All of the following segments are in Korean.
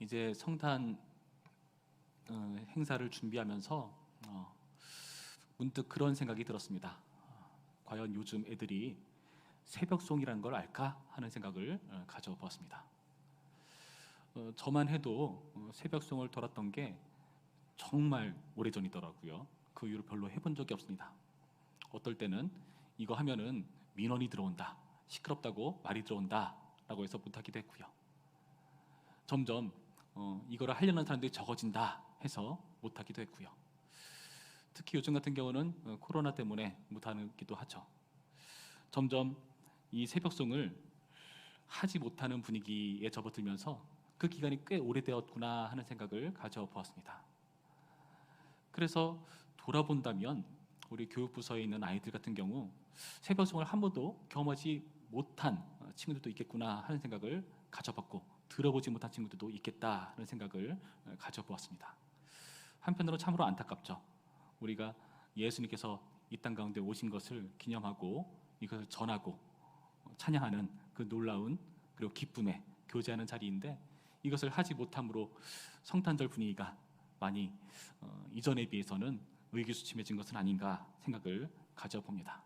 이제 성탄 행사를 준비하면서 문득 그런 생각이 들었습니다. 과연 요즘 애들이 새벽송이라는 걸 알까 하는 생각을 가져보았습니다. 저만 해도 새벽송을 돌았던 게 정말 오래전이더라고요. 그 이후로 별로 해본 적이 없습니다. 어떨 때는 이거 하면은 민원이 들어온다, 시끄럽다고 말이 들어온다 라고 해서 못하기도 했고요. 점점 이거를 하려는 사람들이 적어진다 해서 못하기도 했고요. 특히 요즘 같은 경우는 코로나 때문에 못하기도 하죠. 점점 이 새벽송을 하지 못하는 분위기에 접어들면서 그 기간이 꽤 오래되었구나 하는 생각을 가져보았습니다. 그래서 돌아본다면 우리 교육부서에 있는 아이들 같은 경우 새벽송을 한 번도 경험하지 못한 친구들도 있겠구나 하는 생각을 가져봤고, 들어보지 못한 친구들도 있겠다 하는 생각을 가져보았습니다. 한편으로 참으로 안타깝죠. 우리가 예수님께서 이 땅 가운데 오신 것을 기념하고 이것을 전하고 찬양하는 그 놀라운 그리고 기쁨에 교제하는 자리인데, 이것을 하지 못함으로 성탄절 분위기가 많이 이전에 비해서는 의기소침해진 것은 아닌가 생각을 가져봅니다.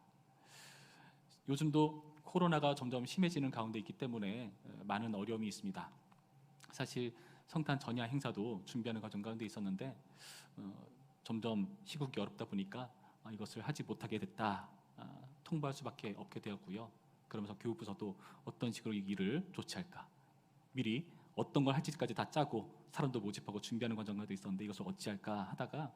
요즘도 코로나가 점점 심해지는 가운데 있기 때문에 많은 어려움이 있습니다. 사실 성탄 전야 행사도 준비하는 과정 가운데 있었는데 점점 시국이 어렵다 보니까 이것을 하지 못하게 됐다 통보할 수밖에 없게 되었고요. 그러면서 교육부서도 어떤 식으로 이 일을 조치할까, 미리 어떤 걸 할지까지 다 짜고 사람도 모집하고 준비하는 과정 가운데 있었는데 이것을 어찌할까 하다가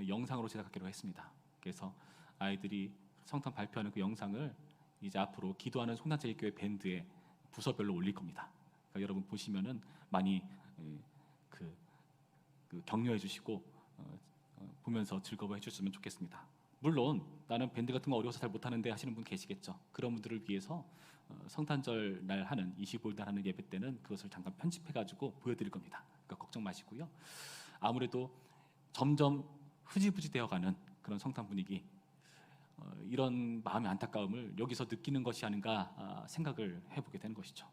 영상으로 제작하기로 했습니다. 그래서 아이들이 성탄 발표하는 그 영상을 이제 앞으로 기도하는 성탄제일교회 밴드에 부서별로 올릴 겁니다. 그러니까 여러분 보시면은 많이 그 격려해 주시고 보면서 즐거워해 주셨으면 좋겠습니다. 물론 나는 밴드 같은 거 어려워서 잘 못하는데 하시는 분 계시겠죠. 그런 분들을 위해서 성탄절 날 하는 25일 날 하는 예배 때는 그것을 잠깐 편집해가지고 보여드릴 겁니다. 그러니까 걱정 마시고요. 아무래도 점점 흐지부지 되어가는 그런 성탄 분위기, 이런 마음의 안타까움을 여기서 느끼는 것이 아닌가 생각을 해보게 되는 것이죠.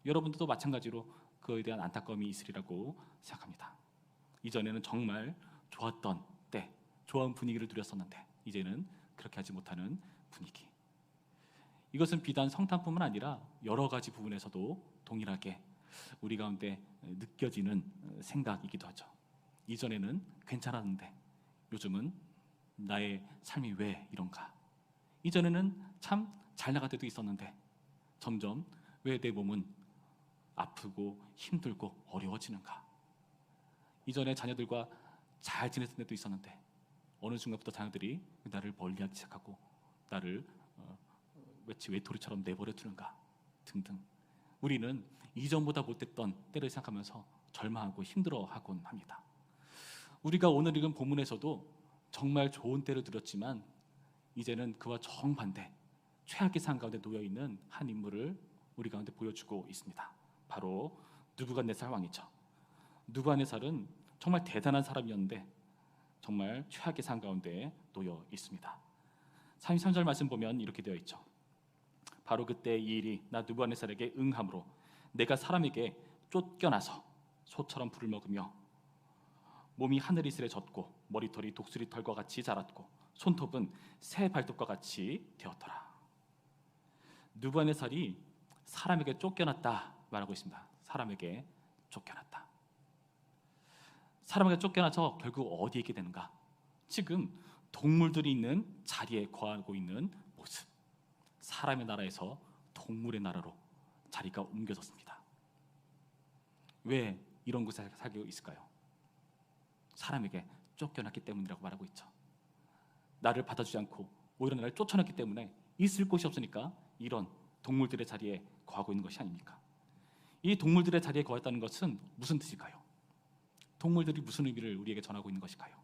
여러분들도 마찬가지로 그에 대한 안타까움이 있으리라고 생각합니다. 이전에는 정말 좋았던 때, 좋은 분위기를 누렸었는데 이제는 그렇게 하지 못하는 분위기. 이것은 비단 성탄뿐만 아니라 여러 가지 부분에서도 동일하게 우리 가운데 느껴지는 생각이기도 하죠. 이전에는 괜찮았는데 요즘은 나의 삶이 왜 이런가? 이전에는 참 잘 나갈 때도 있었는데 점점 왜 내 몸은 아프고 힘들고 어려워지는가? 이전에 자녀들과 잘 지냈을 때도 있었는데 어느 순간부터 자녀들이 나를 멀리하기 시작하고 나를 마치 외톨이처럼 내버려 두는가 등등. 우리는 이전보다 못했던 때를 생각하면서 절망하고 힘들어하곤 합니다. 우리가 오늘 읽은 본문에서도 정말 좋은 때를 누렸지만 이제는 그와 정반대 최악의 상황 가운데 놓여있는 한 인물을 우리 가운데 보여주고 있습니다. 바로 느부갓네살 왕이죠. 느부갓네살은 정말 대단한 사람이었는데 정말 최악의 상황 가운데 놓여 있습니다. 33절 말씀 보면 이렇게 되어 있죠. 바로 그때 이 일이 나 느부갓네살에게 응함으로 내가 사람에게 쫓겨나서 소처럼 불을 먹으며 몸이 하늘 이슬에 젖고 머리털이 독수리 털과 같이 자랐고 손톱은 새 발톱과 같이 되었더라. 느부갓네살이 사람에게 쫓겨났다 말하고 있습니다. 사람에게 쫓겨났다. 사람에게 쫓겨나서 결국 어디에 있게 되는가? 지금 동물들이 있는 자리에 거하고 있는 모습. 사람의 나라에서 동물의 나라로 자리가 옮겨졌습니다. 왜 이런 곳에 살고 있을까요? 사람에게 쫓겨났기 때문이라고 말하고 있죠. 나를 받아주지 않고 오히려 나를 쫓아냈기 때문에 있을 곳이 없으니까 이런 동물들의 자리에 거하고 있는 것이 아닙니까? 이 동물들의 자리에 거했다는 것은 무슨 뜻일까요? 동물들이 무슨 의미를 우리에게 전하고 있는 것일까요?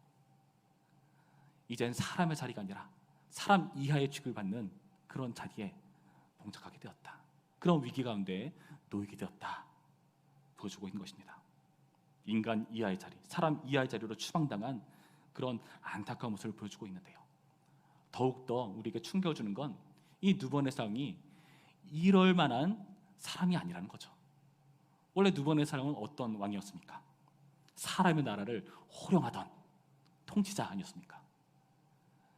이젠 사람의 자리가 아니라 사람 이하의 취급을 받는 그런 자리에 봉착하게 되었다. 그런 위기 가운데 놓이게 되었다. 보여주고 있는 것입니다. 인간 이하의 자리, 사람 이하의 자리로 추방당한 그런 안타까운 모습을 보여주고 있는데요. 더욱더 우리에게 충격을 주는 건 이 느부갓네살이 이럴 만한 사람이 아니라는 거죠. 원래 느부갓네살은 어떤 왕이었습니까? 사람의 나라를 호령하던 통치자 아니었습니까?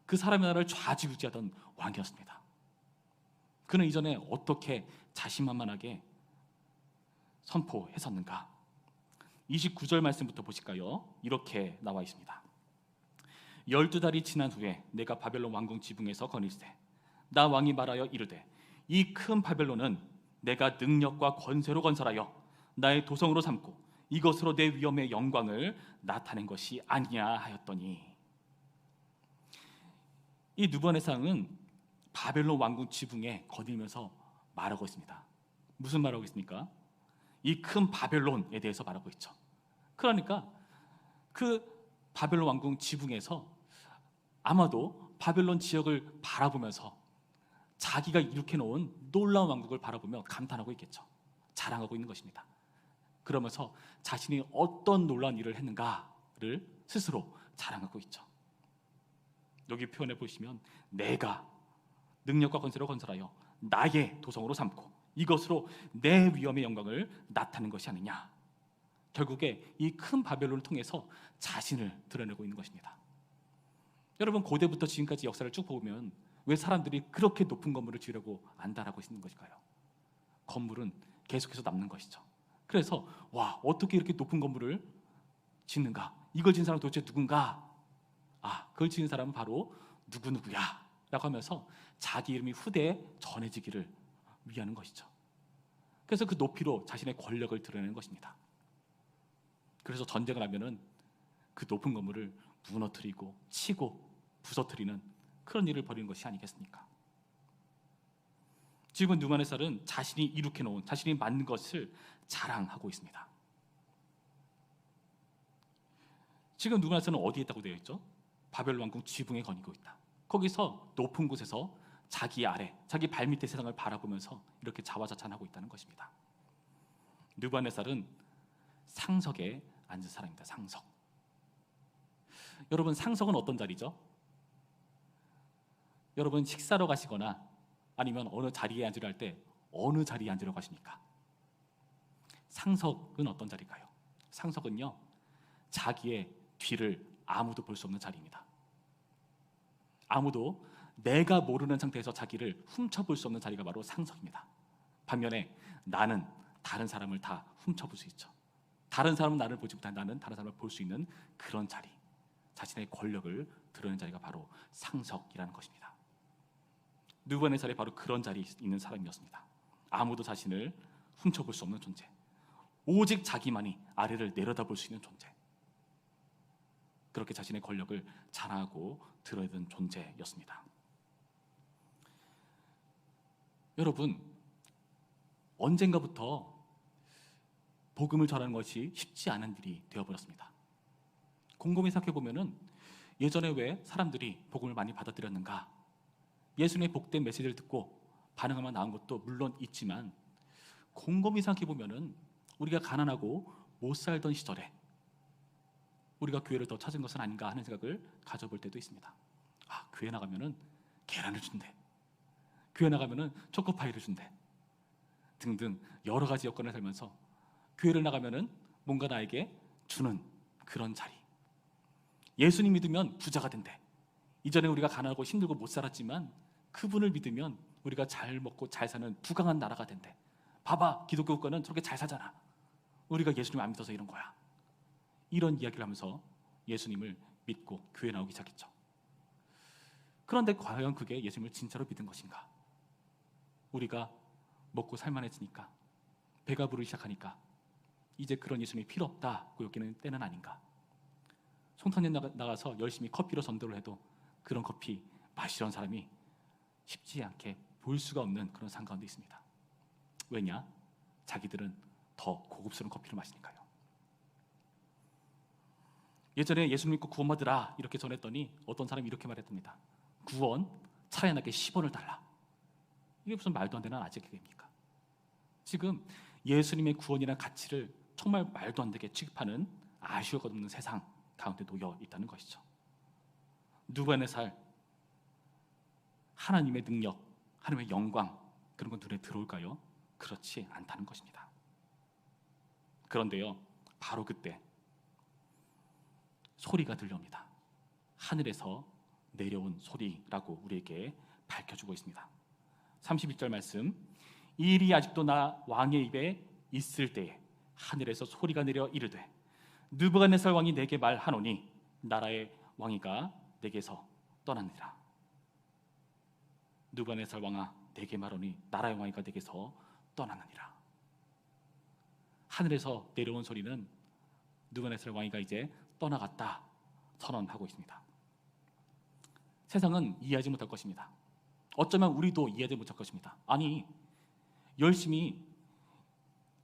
그 사람의 나라를 좌지우지하던 왕이었습니다. 그는 이전에 어떻게 자신만만하게 선포했었는가? 29절 말씀부터 보실까요? 이렇게 나와 있습니다. 12달이 지난 후에 내가 바벨론 왕궁 지붕에서 거닐세 나 왕이 말하여 이르되 이 큰 바벨론은 내가 능력과 권세로 건설하여 나의 도성으로 삼고 이것으로 내 위엄의 영광을 나타낸 것이 아니냐 하였더니, 이 느부갓네살은 바벨론 왕궁 지붕에 거닐면서 말하고 있습니다. 무슨 말하고 있습니까? 이 큰 바벨론에 대해서 말하고 있죠. 그러니까 그 바벨론 왕궁 지붕에서 아마도 바벨론 지역을 바라보면서 자기가 일으켜 놓은 놀라운 왕국을 바라보며 감탄하고 있겠죠. 자랑하고 있는 것입니다. 그러면서 자신이 어떤 놀라운 일을 했는가를 스스로 자랑하고 있죠. 여기 표현해 보시면 내가 능력과 권세로 건설하여 나의 도성으로 삼고 이것으로 내 위엄의 영광을 나타낸 것이 아니냐. 결국에 이 큰 바벨론을 통해서 자신을 드러내고 있는 것입니다. 여러분, 고대부터 지금까지 역사를 쭉 보면 왜 사람들이 그렇게 높은 건물을 지으려고 안달하고 있는 것일까요? 건물은 계속해서 남는 것이죠. 그래서 와, 어떻게 이렇게 높은 건물을 짓는가? 이걸 지은 사람은 도대체 누군가? 아, 그걸 지은 사람은 바로 누구누구야 라고 하면서 자기 이름이 후대에 전해지기를 위하는 것이죠. 그래서 그 높이로 자신의 권력을 드러내는 것입니다. 그래서 전쟁을 하면은 그 높은 건물을 무너뜨리고 치고 부서뜨리는 그런 일을 벌이는 것이 아니겠습니까? 지금 느부갓네살은 자신이 이룩해 놓은, 자신이 만든 것을 자랑하고 있습니다. 지금 느부갓네살은 어디에 있다고 되어 있죠? 바벨론 왕궁 지붕에 거니고 있다. 거기서 높은 곳에서 자기 아래, 자기 발밑의 세상을 바라보면서 이렇게 자화자찬하고 있다는 것입니다. 느부갓네살은 상석에 앉은 사람입니다. 상석. 여러분, 상석은 어떤 자리죠? 여러분, 식사로 가시거나 아니면 어느 자리에 앉으려 할 때 어느 자리에 앉으려고 하십니까? 상석은 어떤 자리일까요? 상석은요, 자기의 뒤를 아무도 볼 수 없는 자리입니다. 아무도 내가 모르는 상태에서 자기를 훔쳐볼 수 없는 자리가 바로 상석입니다. 반면에 나는 다른 사람을 다 훔쳐볼 수 있죠. 다른 사람은 나를 보지 못한 나는 다른 사람을 볼 수 있는 그런 자리, 자신의 권력을 드러내는 자리가 바로 상석이라는 것입니다. 느부갓네살이 바로 그런 자리에 있는 사람이었습니다. 아무도 자신을 훔쳐볼 수 없는 존재, 오직 자기만이 아래를 내려다볼 수 있는 존재, 그렇게 자신의 권력을 자랑하고 드러내던 존재였습니다. 여러분, 언젠가부터 복음을 전하는 것이 쉽지 않은 일이 되어버렸습니다. 곰곰이 생각해보면 예전에 왜 사람들이 복음을 많이 받아들였는가? 예수님의 복된 메시지를 듣고 반응하면 나은 것도 물론 있지만, 곰곰이 생각해보면 우리가 가난하고 못 살던 시절에 우리가 교회를 더 찾은 것은 아닌가 하는 생각을 가져볼 때도 있습니다. 아, 교회 나가면은 계란을 준대, 교회 나가면은 초코파이를 준대 등등 여러 가지 여건을 살면서 교회를 나가면은 뭔가 나에게 주는 그런 자리. 예수님 믿으면 부자가 된대. 이전에 우리가 가난하고 힘들고 못 살았지만 그분을 믿으면 우리가 잘 먹고 잘 사는 부강한 나라가 된대. 봐봐, 기독교 국가는 저렇게 잘 사잖아. 우리가 예수님 안 믿어서 이런 거야. 이런 이야기를 하면서 예수님을 믿고 교회 나오기 시작했죠. 그런데 과연 그게 예수님을 진짜로 믿은 것인가? 우리가 먹고 살만해지니까, 배가 부르기 시작하니까 이제 그런 예수님이 필요 없다고 여기는 때는 아닌가? 송탄년 나가서 열심히 커피로 전도를 해도 그런 커피 마시려는 사람이 쉽지 않게 볼 수가 없는 그런 상황 가운데 있습니다. 왜냐? 자기들은 더 고급스러운 커피를 마시니까요. 예전에 예수 믿고 구원 받으라 이렇게 전했더니 어떤 사람이 이렇게 말했답니다. 구원 차라리 나게 10원을 달라. 이게 무슨 말도 안 되는 아재개그입니까? 지금 예수님의 구원이라는 가치를 정말 말도 안 되게 취급하는 아쉬워가 없는 세상 가운데 놓여 있다는 것이죠. 느부갓네살, 하나님의 능력, 하나님의 영광, 그런 건 눈에 들어올까요? 그렇지 않다는 것입니다. 그런데요, 바로 그때 소리가 들려옵니다. 하늘에서 내려온 소리라고 우리에게 밝혀주고 있습니다. 31절 말씀, 이 일이 아직도 나 왕의 입에 있을 때에 하늘에서 소리가 내려 이르되 느부갓네살 왕이 내게 말하노니 나라의 왕이가 내게서 떠났느니라. 느부갓네살 왕아, 내게 말하노니 나라의 왕이가 내게서 떠났느니라. 하늘에서 내려온 소리는 느부갓네살 왕이가 이제 떠나갔다 선언하고 있습니다. 세상은 이해하지 못할 것입니다. 어쩌면 우리도 이해하지 못할 것입니다. 아니, 열심히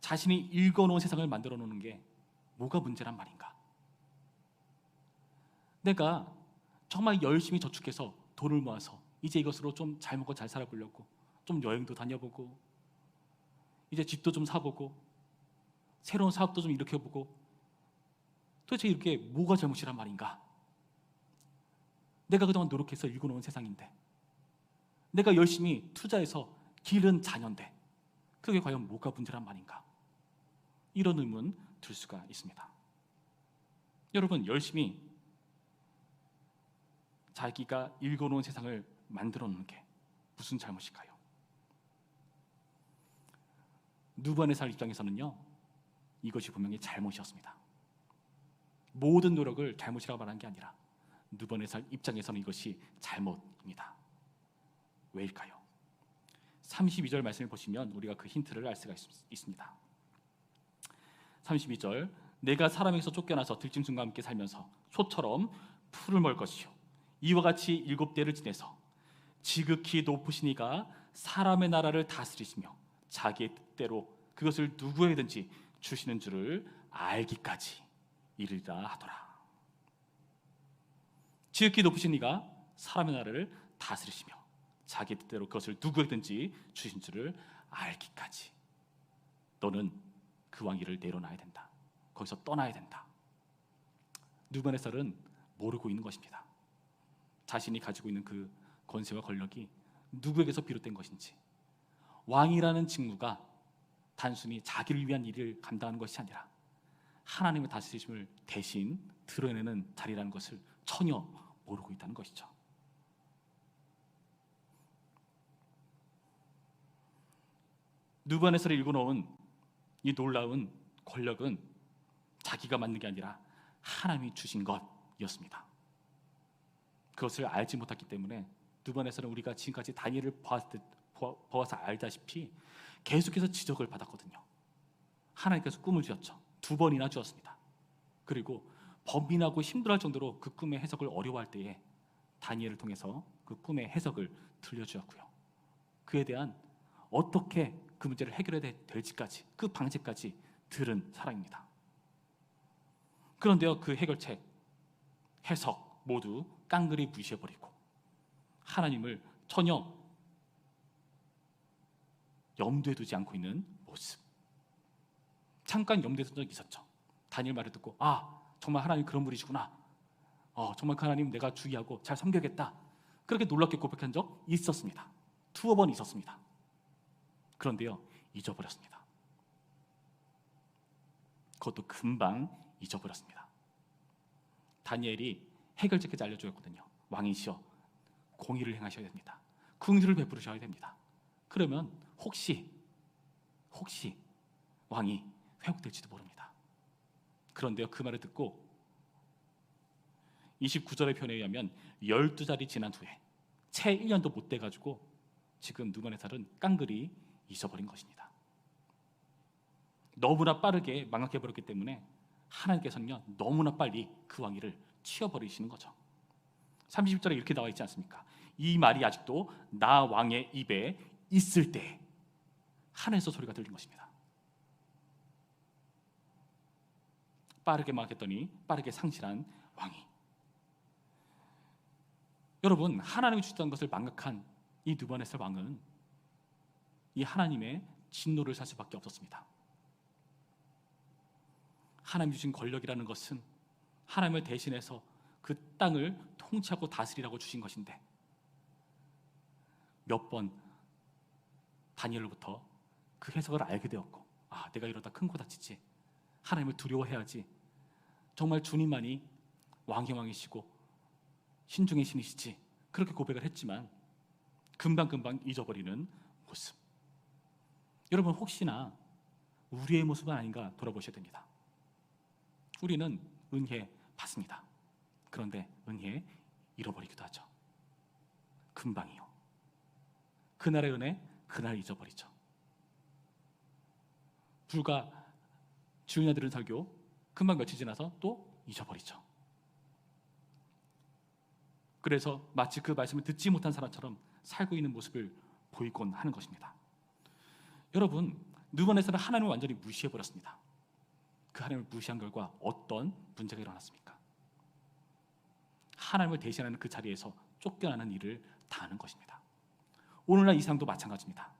자신이 읽어놓은 세상을 만들어 놓는 게 뭐가 문제란 말인가? 내가 정말 열심히 저축해서 돈을 모아서 이제 이것으로 좀 잘 먹고 잘 살아보려고, 좀 여행도 다녀보고, 이제 집도 좀 사보고, 새로운 사업도 좀 일으켜보고, 도대체 이렇게 뭐가 잘못이란 말인가? 내가 그동안 노력해서 읽어놓은 세상인데, 내가 열심히 투자해서 기른 자녀인데 그게 과연 뭐가 문제란 말인가? 이런 의문 들 수가 있습니다. 여러분, 열심히 자기가 읽어놓은 세상을 만들어 놓는 게 무슨 잘못일까요? 느부갓네살 입장에서는요, 이것이 분명히 잘못이었습니다. 모든 노력을 잘못이라고 말하는 게 아니라 느부갓네살 입장에서는 이것이 잘못입니다. 왜일까요? 32절 말씀을 보시면 우리가 그 힌트를 알 수가 있습니다. 32절, 내가 사람에게서 쫓겨나서 들짐승과 함께 살면서 소처럼 풀을 먹을 것이요 이와 같이 7대를 지내서 지극히 높으신 이가 사람의 나라를 다스리시며 자기의 뜻대로 그것을 누구에게든지 주시는 줄을 알기까지 이르리라 하더라. 지극히 높으신 이가 사람의 나라를 다스리시며 자기 뜻대로 그것을 누구에게든지 주신 줄을 알기까지. 너는 그 왕위를 내려놔야 된다. 거기서 떠나야 된다. 느부갓네살은 모르고 있는 것입니다. 자신이 가지고 있는 그 권세와 권력이 누구에게서 비롯된 것인지, 왕이라는 직무가 단순히 자기를 위한 일을 감당하는 것이 아니라 하나님의 다스리심을 대신 드러내는 자리라는 것을 전혀 모르고 있다는 것이죠. 느부갓네살이 읽어놓은 이 놀라운 권력은 자기가 만든 게 아니라 하나님이 주신 것이었습니다. 그것을 알지 못했기 때문에 느부갓네살은 우리가 지금까지 다니엘을 보아서 알다시피 계속해서 지적을 받았거든요. 하나님께서 꿈을 주었죠. 2번이나 주었습니다. 그리고 범민하고 힘들어할 정도로 그 꿈의 해석을 어려워할 때에 다니엘을 통해서 그 꿈의 해석을 들려주었고요. 그에 대한 어떻게 그 문제를 해결해야 될지까지, 그 방식까지 들은 사람입니다. 그런데요, 그 해결책, 해석 모두 깡그리 무시해버리고 하나님을 전혀 염두에 두지 않고 있는 모습. 잠깐 염두에 둔 적이 있었죠. 다니엘 말을 듣고, 아, 정말 하나님 그런 분이시구나. 정말 그 하나님 내가 주의하고 잘 섬겨야겠다. 그렇게 놀랍게 고백한 적 있었습니다. 2번 있었습니다. 그런데요, 잊어버렸습니다. 그것도 금방 잊어버렸습니다. 다니엘이 해결책까지 알려주었거든요. 왕이시여, 공의를 행하셔야 됩니다. 긍휼을 베푸셔야 됩니다. 그러면 혹시 왕이 회복될지도 모릅니다. 그런데요, 그 말을 듣고 29절의 표현에 의하면 12달이 지난 후에 채 1년도 못 돼가지고 지금 느부갓네살은 깡그리 잊어버린 것입니다. 너무나 빠르게 망각해버렸기 때문에 하나님께서는요, 너무나 빨리 그 왕위를 치워버리시는 거죠. 30절에 이렇게 나와 있지 않습니까? 이 말이 아직도 나 왕의 입에 있을 때 하늘에서 소리가 들린 것입니다. 빠르게 망각했더니 빠르게 상실한 왕이. 여러분, 하나님이 주셨던 것을 망각한 이 느부갓네살 왕은 이 하나님의 진노를 살 수밖에 없었습니다. 하나님 주신 권력이라는 것은 하나님을 대신해서 그 땅을 통치하고 다스리라고 주신 것인데 몇 번 다니엘로부터 그 해석을 알게 되었고, 아, 내가 이러다 큰 코 다치지. 하나님을 두려워해야지. 정말 주님만이 왕의 왕이시고 신중의 신이시지, 그렇게 고백을 했지만 금방금방 잊어버리는 모습. 여러분, 혹시나 우리의 모습은 아닌가 돌아보셔야 됩니다. 우리는 은혜 받습니다. 그런데 은혜 잃어버리기도 하죠. 금방이요. 그날의 은혜 그날 잊어버리죠. 불과 주일날 들은 설교 금방 며칠 지나서 또 잊어버리죠. 그래서 마치 그 말씀을 듣지 못한 사람처럼 살고 있는 모습을 보이곤 하는 것입니다. 여러분, 누번에서는 하나님을 완전히 무시해버렸습니다. 그 하나님을 무시한 결과 어떤 문제가 일어났습니까? 하나님을 대신하는 그 자리에서 쫓겨나는 일을 당하는 것입니다. 오늘날 이 세상도 마찬가지입니다.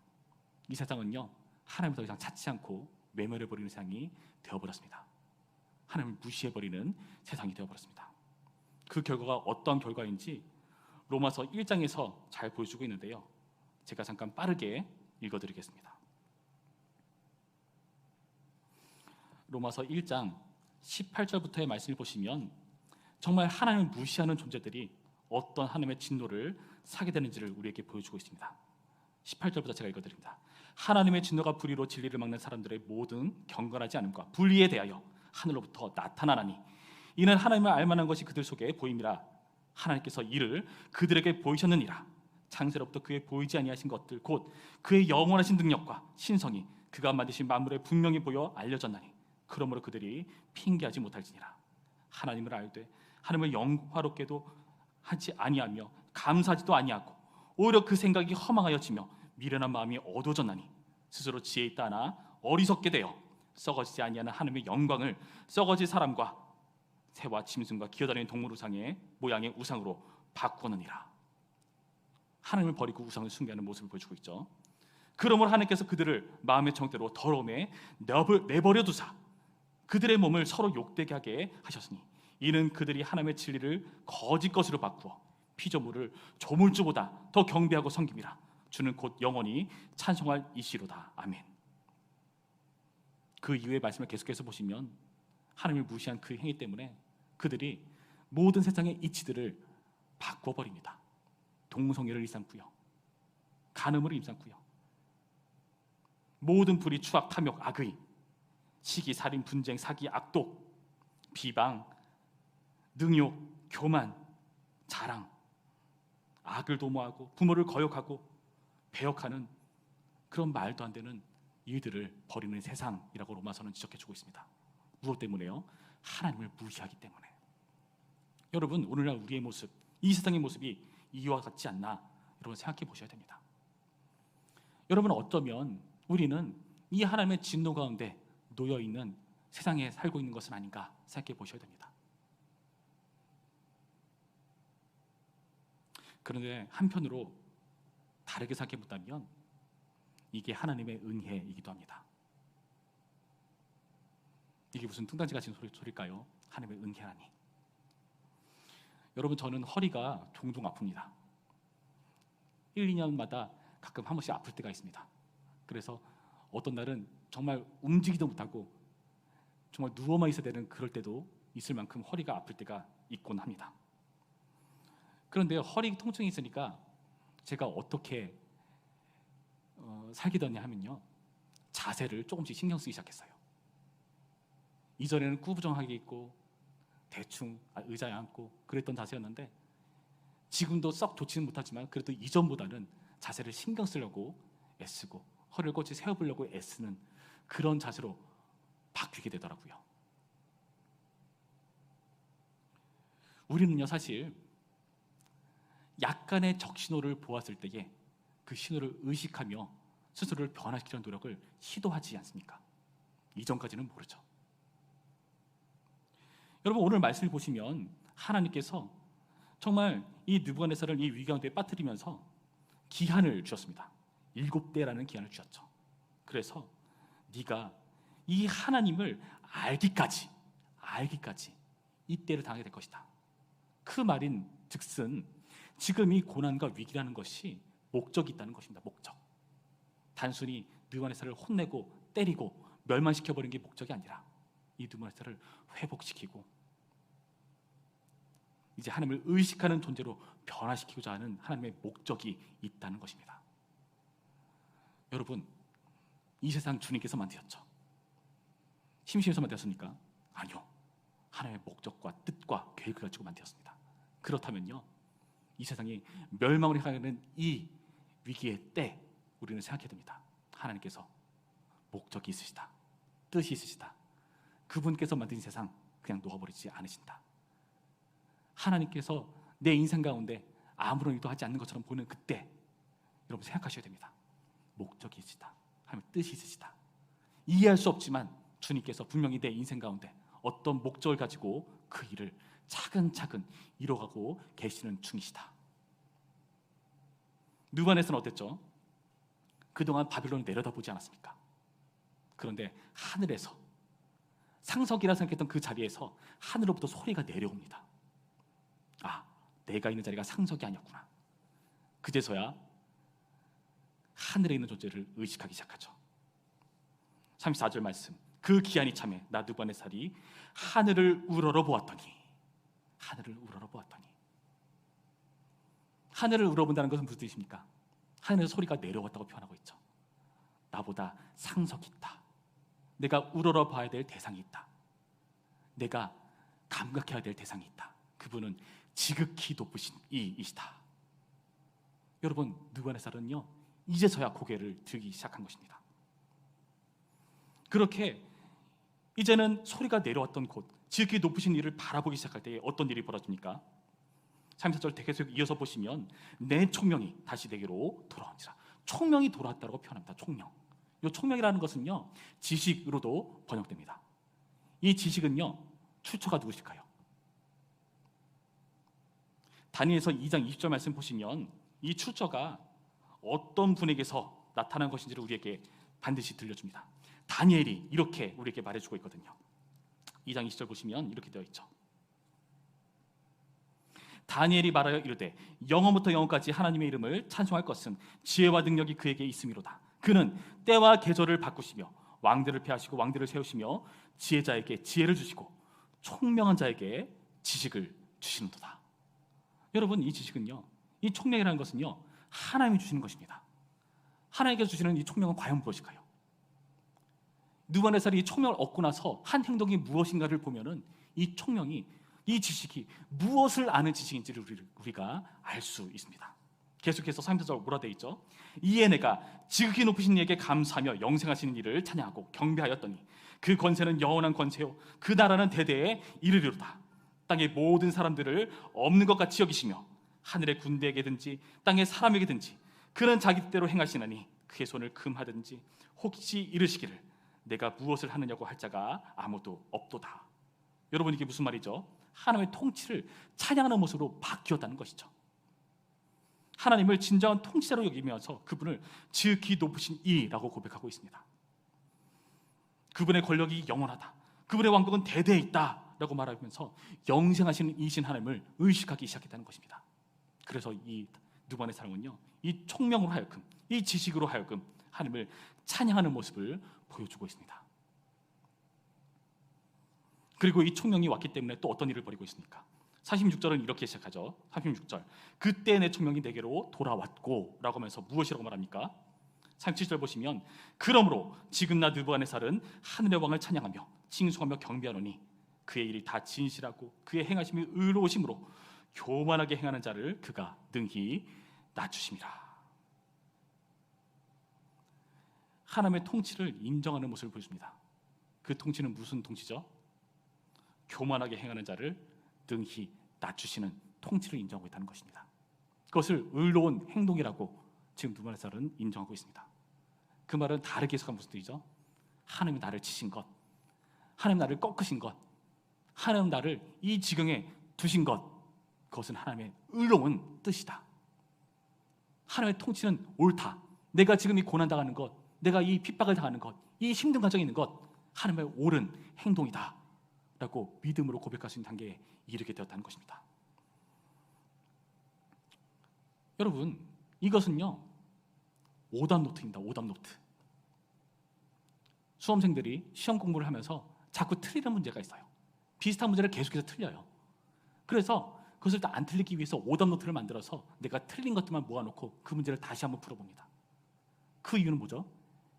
이 세상은요, 하나님을 더 이상 찾지 않고 외면해버리는 세상이 되어버렸습니다. 하나님을 무시해버리는 세상이 되어버렸습니다. 그 결과가 어떤 결과인지 로마서 1장에서 잘 보여주고 있는데요, 제가 잠깐 빠르게 읽어드리겠습니다. 로마서 1장 18절부터의 말씀을 보시면 정말 하나님을 무시하는 존재들이 어떤 하나님의 진노를 사게 되는지를 우리에게 보여주고 있습니다. 18절부터 제가 읽어드립니다. 하나님의 진노가 불의로 진리를 막는 사람들의 모든 경건하지 않음과 불의에 대하여 하늘로부터 나타나나니 이는 하나님을 알만한 것이 그들 속에 보임이라. 하나님께서 이를 그들에게 보이셨느니라. 창세로부터 그의 보이지 아니하신 것들 곧 그의 영원하신 능력과 신성이 그가 만드신 만물에 분명히 보여 알려졌나니 그러므로 그들이 핑계하지 못할지니라. 하나님을 알되 하나님을 영화롭게도 하지 아니하며 감사하지도 아니하고 오히려 그 생각이 허망하여지며 미련한 마음이 어두워졌나니 스스로 지혜 있다 하나 어리석게 되어 썩어지지 아니하는 하나님의 영광을 썩어질 사람과 새와 짐승과 기어다니는 동물 우상의 모양의 우상으로 바꾸느니라. 하나님을 버리고 우상을 숭배하는 모습을 보여주고 있죠. 그러므로 하나님께서 그들을 마음의 정대로 더러움에 내버려 두사 그들의 몸을 서로 욕되게 하게 하셨으니 이는 그들이 하나님의 진리를 거짓 것으로 바꾸어 피조물을 조물주보다 더 경배하고 섬김이라. 주는 곧 영원히 찬송할 이시로다. 아멘. 그 이후의 말씀을 계속해서 보시면 하나님을 무시한 그 행위 때문에 그들이 모든 세상의 이치들을 바꿔버립니다. 동성애를 일삼고요, 간음을 일삼고요, 모든 불의, 추악, 탐욕, 악의, 시기, 살인, 분쟁, 사기, 악독, 비방, 능욕, 교만, 자랑, 악을 도모하고 부모를 거역하고 배역하는 그런 말도 안 되는 일들을 벌이는 세상이라고 로마서는 지적해주고 있습니다. 무엇 때문에요? 하나님을 무시하기 때문에. 여러분, 오늘날 우리의 모습, 이 세상의 모습이 이와 같지 않나 여러분 생각해 보셔야 됩니다. 여러분, 어쩌면 우리는 이 하나님의 진노 가운데 놓여있는 세상에 살고 있는 것은 아닌가 생각해 보셔야 됩니다. 그런데 한편으로 다르게 생각해 본다면 이게 하나님의 은혜이기도 합니다. 이게 무슨 뚱딴지 같은 소리일까요? 하나님의 은혜라니. 여러분, 저는 허리가 종종 아픕니다. 1, 2년마다 가끔 한 번씩 아플 때가 있습니다. 그래서 어떤 날은 정말 움직이도 못하고 정말 누워만 있어야 되는 그럴 때도 있을 만큼 허리가 아플 때가 있곤 합니다. 그런데 허리 통증이 있으니까 제가 어떻게 살게 되냐 하면요, 자세를 조금씩 신경 쓰기 시작했어요. 이전에는 꾸부정하게 있고 대충 의자에 앉고 그랬던 자세였는데 지금도 썩 좋지는 못하지만 그래도 이전보다는 자세를 신경 쓰려고 애쓰고 허리를 꼿이 세워보려고 애쓰는 그런 자세로 바뀌게 되더라고요. 우리는요, 사실 약간의 적신호를 보았을 때에 그 신호를 의식하며 스스로를 변화시키는 노력을 시도하지 않습니까? 이전까지는 모르죠. 여러분, 오늘 말씀을 보시면 하나님께서 정말 이 느부갓네살을 이 위기 가운데 빠뜨리면서 기한을 주셨습니다. 7대라는 기한을 주셨죠. 그래서 네가 이 하나님을 알기까지 이때를 당하게 될 것이다. 그 말인 즉슨 지금 이 고난과 위기라는 것이 목적이 있다는 것입니다. 목적. 단순히 느부갓네살을 혼내고 때리고 멸망시켜버리는 게 목적이 아니라 이 누브갓네살을 회복시키고 이제 하나님을 의식하는 존재로 변화시키고자 하는 하나님의 목적이 있다는 것입니다. 여러분, 이 세상 주님께서 만드셨죠? 심심해서 만드셨습니까? 아니요. 하나님의 목적과 뜻과 계획을 가지고 만드셨습니다. 그렇다면요, 이 세상이 멸망으로 향하는 이 위기의 때 우리는 생각해야 됩니다. 하나님께서 목적이 있으시다, 뜻이 있으시다. 그분께서 만든 세상 그냥 놓아버리지 않으신다. 하나님께서 내 인생 가운데 아무런 일도 하지 않는 것처럼 보는 그때 여러분 생각하셔야 됩니다. 목적이 있으시다, 하나님의 뜻이 있으시다. 이해할 수 없지만 주님께서 분명히 내 인생 가운데 어떤 목적을 가지고 그 일을 차근차근 이뤄가고 계시는 중이시다. 누브갓네살은 어땠죠? 그동안 바빌론을 내려다보지 않았습니까? 그런데 하늘에서 상석이라 생각했던 그 자리에서 하늘로부터 소리가 내려옵니다. 아, 내가 있는 자리가 상석이 아니었구나. 그제서야 하늘에 있는 존재를 의식하기 시작하죠. 34절 말씀, 그 기한이 참에 나 누브갓네살이 하늘을 우러러보았더니, 하늘을 우러러보았더니, 하늘을 우러본다는 것은 무슨 뜻입니까? 하늘에서 소리가 내려왔다고 표현하고 있죠. 나보다 상석이 있다. 내가 우러러봐야 될 대상이 있다. 내가 감각해야 될 대상이 있다. 그분은 지극히 높으신 이이시다. 여러분, 누브갓네살은요 이제서야 고개를 들기 시작한 것입니다. 그렇게 이제는 소리가 내려왔던 곳, 지극히 높으신 이를 바라보기 시작할 때에 어떤 일이 벌어집니까? 34절 계속 이어서 보시면 내 총명이 다시 내게로 돌아오니라. 총명이 돌아왔다고 표현합니다. 총명. 이 총명이라는 것은요 지식으로도 번역됩니다. 이 지식은요 출처가 누구실까요? 다니엘서 2장 20절 말씀 보시면 이 출처가 어떤 분에게서 나타난 것인지를 우리에게 반드시 들려줍니다. 다니엘이 이렇게 우리에게 말해주고 있거든요. 2장 20절 보시면 이렇게 되어 있죠. 다니엘이 말하여 이르되 영원부터 영원까지 하나님의 이름을 찬송할 것은 지혜와 능력이 그에게 있음이로다. 그는 때와 계절을 바꾸시며 왕들을 폐하시고 왕들을 세우시며 지혜자에게 지혜를 주시고 총명한 자에게 지식을 주시는도다. 여러분, 이 지식은요, 이 총명이라는 것은요 하나님이 주시는 것입니다. 하나님께서 주시는 이 총명은 과연 무엇일까요? 누브갓네살이 이 총명을 얻고 나서 한 행동이 무엇인가를 보면은 이 총명이, 이 지식이 무엇을 아는 지식인지를 우리가 알 수 있습니다. 계속해서 34절 뭐라 되어 있죠? 이에 내가 지극히 높으신 이에게 감사하며 영생하시는 이를 찬양하고 경배하였더니 그 권세는 영원한 권세요 그 나라는 대대에 이르리로다. 땅의 모든 사람들을 없는 것 같이 여기시며 하늘의 군대에게든지 땅의 사람에게든지 그는 자기 뜻대로 행하시나니 그의 손을 금하든지 혹시 이르시기를 내가 무엇을 하느냐고 할 자가 아무도 없도다. 여러분, 이게 무슨 말이죠? 하나님의 통치를 찬양하는 모습으로 바뀌었다는 것이죠. 하나님을 진정한 통치자로 여기면서 그분을 지극히 높으신 이라고 고백하고 있습니다. 그분의 권력이 영원하다, 그분의 왕국은 대대에 있다 라고 말하면서 영생하시는 이신 하나님을 의식하기 시작했다는 것입니다. 그래서 이 누브갓네살은요 이 총명으로 하여금, 이 지식으로 하여금 하나님을 찬양하는 모습을 보여주고 있습니다. 그리고 이 총명이 왔기 때문에 또 어떤 일을 벌이고 있습니까? 46절은 이렇게 시작하죠. 36절, 그때 내 총명이 내게로 돌아왔고 라고 하면서 무엇이라고 말합니까? 37절 보시면 그러므로 지금 나 느부갓네살은 하늘의 왕을 찬양하며 칭송하며 경배하노니 그의 일이 다 진실하고 그의 행하심이 의로우심으로 교만하게 행하는 자를 그가 능히 낮추심이라. 하나님의 통치를 인정하는 모습을 보여줍니다. 그 통치는 무슨 통치죠? 교만하게 행하는 자를 능히 낮추시는 통치를 인정하고 있다는 것입니다. 그것을 의로운 행동이라고 지금 누브갓네살은 인정하고 있습니다. 그 말은 다르게 해석한 무슨 뜻이죠? 하나님이 나를 치신 것, 하나님 나를 꺾으신 것, 하나님 나를 이 지경에 두신 것, 그것은 하나님의 의로운 뜻이다. 하나님의 통치는 옳다. 내가 지금 이 고난당하는 것, 내가 이 핍박을 당하는 것, 이 힘든 과정에 있는 것, 하나님의 옳은 행동이다 라고 믿음으로 고백할 수 있는 단계에 이르게 되었다는 것입니다. 여러분, 이것은요 오답노트입니다. 오답노트. 수험생들이 시험 공부를 하면서 자꾸 틀리는 문제가 있어요. 비슷한 문제를 계속해서 틀려요. 그래서 그것을 안 틀리기 위해서 오답 노트를 만들어서 내가 틀린 것들만 모아놓고 그 문제를 다시 한번 풀어봅니다. 그 이유는 뭐죠?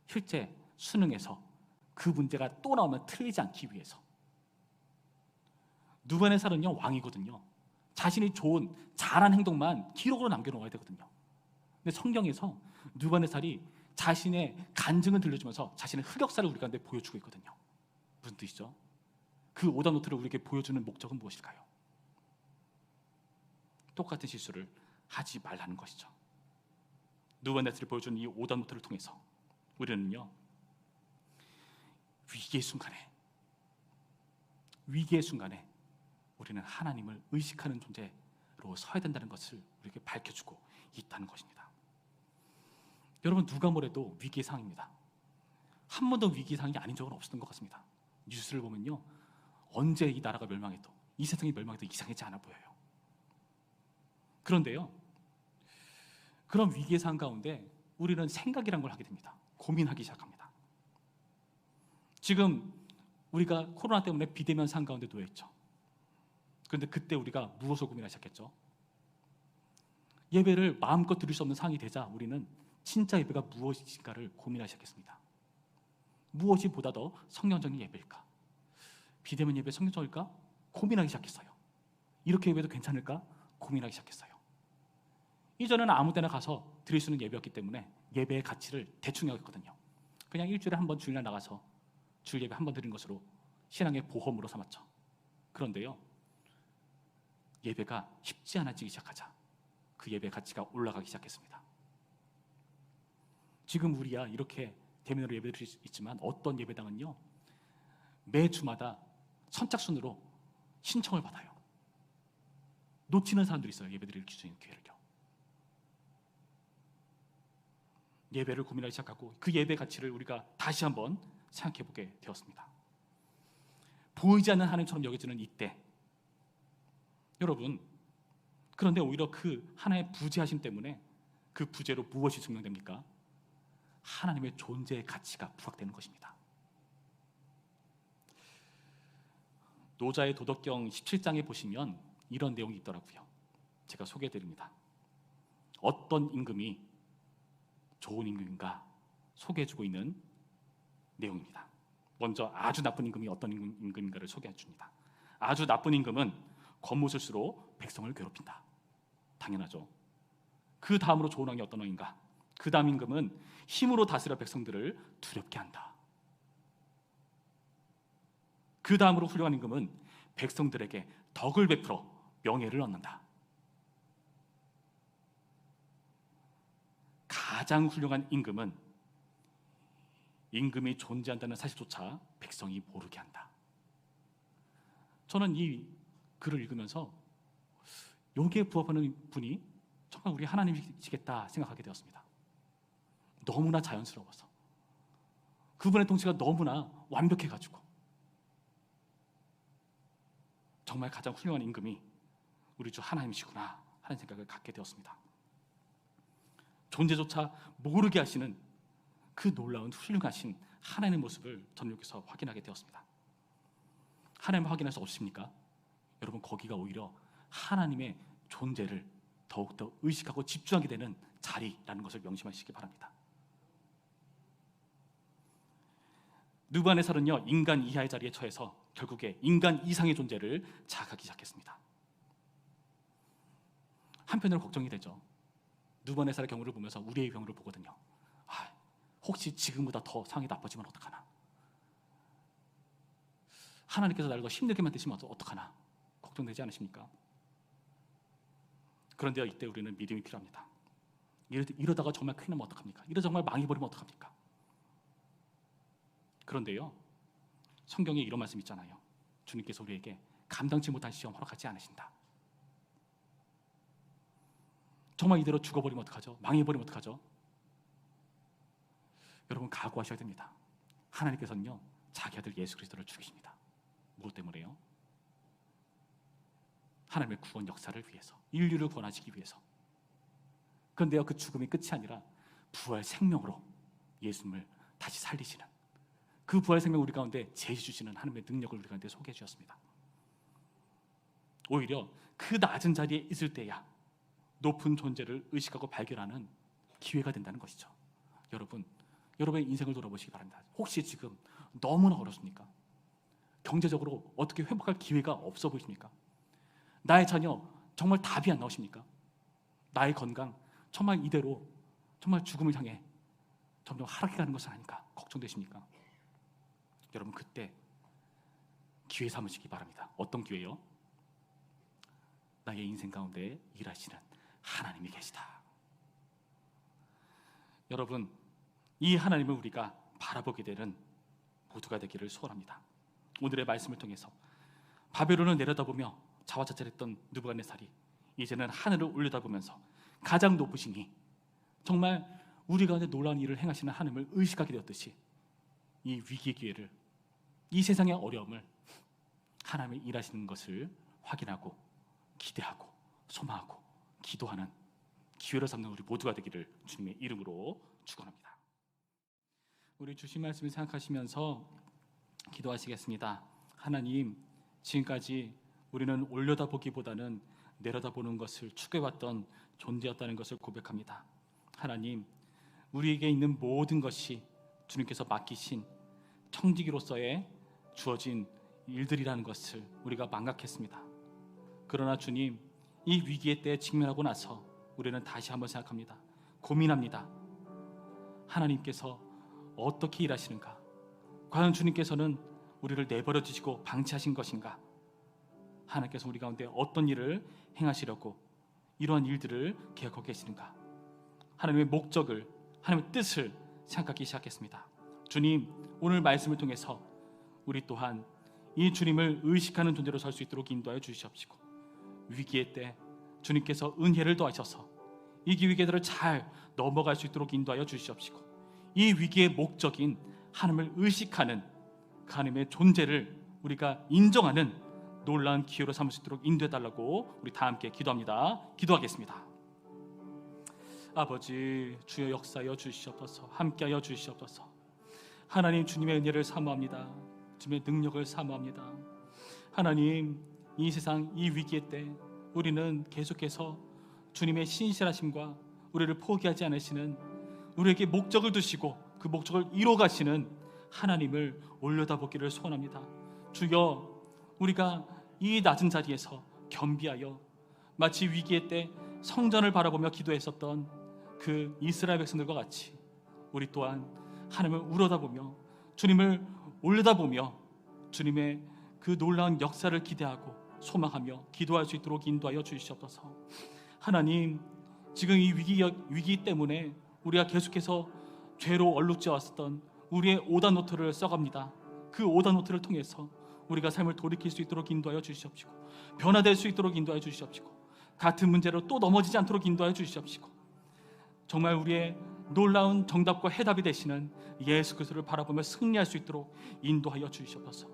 실제 수능에서 그 문제가 또 나오면 틀리지 않기 위해서. 느부갓네살은요 왕이거든요. 자신이 좋은 잘한 행동만 기록으로 남겨놓아야 되거든요. 근데 성경에서 느부갓네살이 자신의 간증을 들려주면서 자신의 흑역사를 우리 가운데 보여주고 있거든요. 무슨 뜻이죠? 그 오답 노트를 우리에게 보여주는 목적은 무엇일까요? 똑같은 실수를 하지 말라는 것이죠. 느부갓네살이 보여주는 이 오답 노트를 통해서 우리는요 위기의 순간에 우리는 하나님을 의식하는 존재로 서야 된다는 것을 우리에게 밝혀주고 있다는 것입니다. 여러분, 누가 뭐래도 위기의 상황입니다. 한 번도 위기의 상황이 아닌 적은 없었던 것 같습니다. 뉴스를 보면요 언제 이 나라가 멸망해도, 이 세상이 멸망해도 이상하지 않아 보여요. 그런데요 그런 위기의 상황 가운데 우리는 생각이란 걸 하게 됩니다. 고민하기 시작합니다. 지금 우리가 코로나 때문에 비대면 상황 가운데 놓여 있죠. 그런데 그때 우리가 무엇을 고민하기 시작했죠? 예배를 마음껏 드릴 수 없는 상황이 되자 우리는 진짜 예배가 무엇인가를 고민하기 시작했습니다. 무엇이 보다 더 성경적인 예배일까? 비대면 예배 성경적일까? 고민하기 시작했어요. 이렇게 예배도 괜찮을까? 고민하기 시작했어요. 이전에는 아무 때나 가서 드릴 수 있는 예배였기 때문에 예배의 가치를 대충 여겼거든요. 그냥 일주일에 한 번 주일날 나가서 주일 예배 한 번 드리는 것으로 신앙의 보험으로 삼았죠. 그런데요 예배가 쉽지 않아지기 시작하자 그 예배의 가치가 올라가기 시작했습니다. 지금 우리야 이렇게 대면으로 예배를 드릴 수 있지만 어떤 예배당은요 매 주마다 선착순으로 신청을 받아요. 놓치는 사람들이 있어요. 예배 드릴 수 있는 기회를요. 예배를 고민하기 시작하고 그 예배 가치를 우리가 다시 한번 생각해 보게 되었습니다. 보이지 않는 하나님처럼 여겨지는 이때 여러분, 그런데 오히려 그 하나의 부재하심 때문에 그 부재로 무엇이 증명됩니까? 하나님의 존재의 가치가 부각되는 것입니다. 노자의 도덕경 17장에 보시면 이런 내용이 있더라고요. 제가 소개해드립니다. 어떤 임금이 좋은 임금인가 소개해주고 있는 내용입니다. 먼저 아주 나쁜 임금이 어떤 임금인가를 소개해줍니다. 아주 나쁜 임금은 겉모술수로 백성을 괴롭힌다. 당연하죠. 그 다음으로 좋은 왕이 어떤 왕인가? 그 다음 임금은 힘으로 다스려 백성들을 두렵게 한다. 그 다음으로 훌륭한 임금은 백성들에게 덕을 베풀어 명예를 얻는다. 가장 훌륭한 임금은 임금이 존재한다는 사실조차 백성이 모르게 한다. 저는 이 글을 읽으면서 여기에 부합하는 분이 정말 우리 하나님이시겠다 생각하게 되었습니다. 너무나 자연스러워서 그분의 통치가 너무나 완벽해가지고 정말 가장 훌륭한 임금이 우리 주 하나님이시구나 하는 생각을 갖게 되었습니다. 존재조차 모르게 하시는 그 놀라운 훌륭하신 하나님의 모습을 저는 여기서 확인하게 되었습니다. 하나님을 확인할 수 없으십니까? 여러분, 거기가 오히려 하나님의 존재를 더욱더 의식하고 집중하게 되는 자리라는 것을 명심하시기 바랍니다. 느부갓네살은요 인간 이하의 자리에 처해서 결국에 인간 이상의 존재를 자각하기 시작했습니다. 한편으로 걱정이 되죠. 느부갓네살의 경우를 보면서 우리의 경우를 보거든요. 혹시 지금보다 더 상황이 나빠지면 어떡하나? 하나님께서 나를 더 힘들게 만드시면 어떡하나? 걱정되지 않으십니까? 그런데 이때 우리는 믿음이 필요합니다. 이러다가 정말 큰일 나면 어떡합니까? 이러다 정말 망해버리면 어떡합니까? 그런데요 성경에 이런 말씀 있잖아요. 주님께서 우리에게 감당치 못한 시험 허락하지 않으신다. 정말 이대로 죽어버리면 어떡하죠? 망해버리면 어떡하죠? 여러분, 각오하셔야 됩니다. 하나님께서는요 자기 아들 예수 그리스도를 죽이십니다. 무엇 때문에요? 하나님의 구원 역사를 위해서, 인류를 구원하시기 위해서. 그런데요 그 죽음이 끝이 아니라 부활 생명으로 예수님을 다시 살리시는 그 부활 생명 우리 가운데 제시 주시는 하나님의 능력을 우리 가운데 소개해 주셨습니다. 오히려 그 낮은 자리에 있을 때야 높은 존재를 의식하고 발견하는 기회가 된다는 것이죠. 여러분, 여러분의 인생을 돌아보시기 바랍니다. 혹시 지금 너무나 어렵습니까? 경제적으로 어떻게 회복할 기회가 없어 보이십니까? 나의 자녀 정말 답이 안 나오십니까? 나의 건강 정말 이대로 정말 죽음을 향해 점점 하락해 가는 것은 아닌가 걱정되십니까? 여러분, 그때 기회 삼으시기 바랍니다. 어떤 기회요? 나의 인생 가운데 일하시는 하나님이 계시다. 여러분, 이 하나님을 우리가 바라보게 되는 모두가 되기를 소원합니다. 오늘의 말씀을 통해서 바벨론을 내려다보며 자화자찬했던 느부갓네살이 이제는 하늘을 올려다보면서 가장 높으시니 정말 우리 가운데 놀라운 일을 행하시는 하나님을 의식하게 되었듯이 이 위기의 기회를, 이 세상의 어려움을 하나님이 일하시는 것을 확인하고 기대하고 소망하고 기도하는 기회로 삼는 우리 모두가 되기를 주님의 이름으로 축원합니다. 우리 주신 말씀을 생각하시면서 기도하시겠습니다. 하나님, 지금까지 우리는 올려다보기보다는 내려다보는 것을 추구해왔던 존재였다는 것을 고백합니다. 하나님, 우리에게 있는 모든 것이 주님께서 맡기신 청지기로서의 주어진 일들이라는 것을 우리가 망각했습니다. 그러나 주님, 이 위기의 때에 직면하고 나서 우리는 다시 한번 생각합니다. 고민합니다. 하나님께서 어떻게 일하시는가? 과연 주님께서는 우리를 내버려 두시고 방치하신 것인가? 하나님께서 우리 가운데 어떤 일을 행하시려고 이러한 일들을 계획하고 계시는가? 하나님의 목적을, 하나님의 뜻을 생각하기 시작했습니다. 주님, 오늘 말씀을 통해서 우리 또한 이 주님을 의식하는 존재로 설 수 있도록 인도하여 주시옵시고, 위기의 때 주님께서 은혜를 더하셔서 이 위기들을 잘 넘어갈 수 있도록 인도하여 주시옵시고, 이 위기의 목적인 하나님을 의식하는 그 하나님의 존재를 우리가 인정하는 놀라운 기회로 삼을 수 있도록 인도해달라고 우리 다 함께 기도합니다. 기도하겠습니다. 아버지, 주여 역사하여 주시옵소서. 함께하여 주시옵소서. 하나님, 주님의 은혜를 사모합니다. 주님의 능력을 사모합니다. 하나님, 이 세상 이 위기의 때 우리는 계속해서 주님의 신실하심과 우리를 포기하지 않으시는, 우리에게 목적을 두시고 그 목적을 이뤄 가시는 하나님을 올려다보기를 소원합니다. 주여, 우리가 이 낮은 자리에서 겸비하여 마치 위기의 때 성전을 바라보며 기도했었던 그 이스라엘 백성들과 같이 우리 또한 하나님을 우러다보며 주님을 올려다보며 주님의 그 놀라운 역사를 기대하고 소망하며 기도할 수 있도록 인도하여 주시옵소서. 하나님, 지금 이 위기 때문에 우리가 계속해서 죄로 얼룩져 왔었던 우리의 오다노트를 써갑니다. 그 오다노트를 통해서 우리가 삶을 돌이킬 수 있도록 인도하여 주시옵시고, 변화될 수 있도록 인도하여 주시옵시고, 같은 문제로 또 넘어지지 않도록 인도하여 주시옵시고, 정말 우리의 놀라운 정답과 해답이 되시는 예수 그리스도를 바라보며 승리할 수 있도록 인도하여 주시옵소서.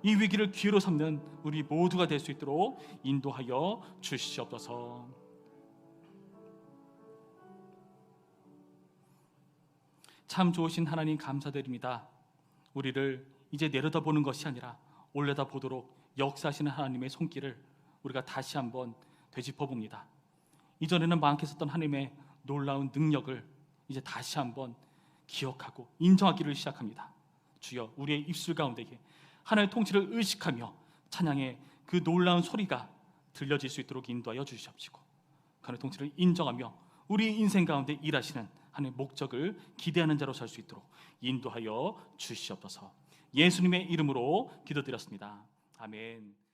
이 위기를 기회로 삼는 우리 모두가 될 수 있도록 인도하여 주시옵소서. 참 좋으신 하나님, 감사드립니다. 우리를 이제 내려다보는 것이 아니라 올려다보도록 역사하시는 하나님의 손길을 우리가 다시 한번 되짚어봅니다. 이전에는 망각했었던 하나님의 놀라운 능력을 이제 다시 한번 기억하고 인정하기를 시작합니다. 주여, 우리의 입술 가운데에 하나님의 통치를 의식하며 찬양의 그 놀라운 소리가 들려질 수 있도록 인도하여 주시옵시고, 하나님의 통치를 인정하며 우리 인생 가운데 일하시는 하나님의 목적을 기대하는 자로 설 수 있도록 인도하여 주시옵소서. 예수님의 이름으로 기도드렸습니다. 아멘.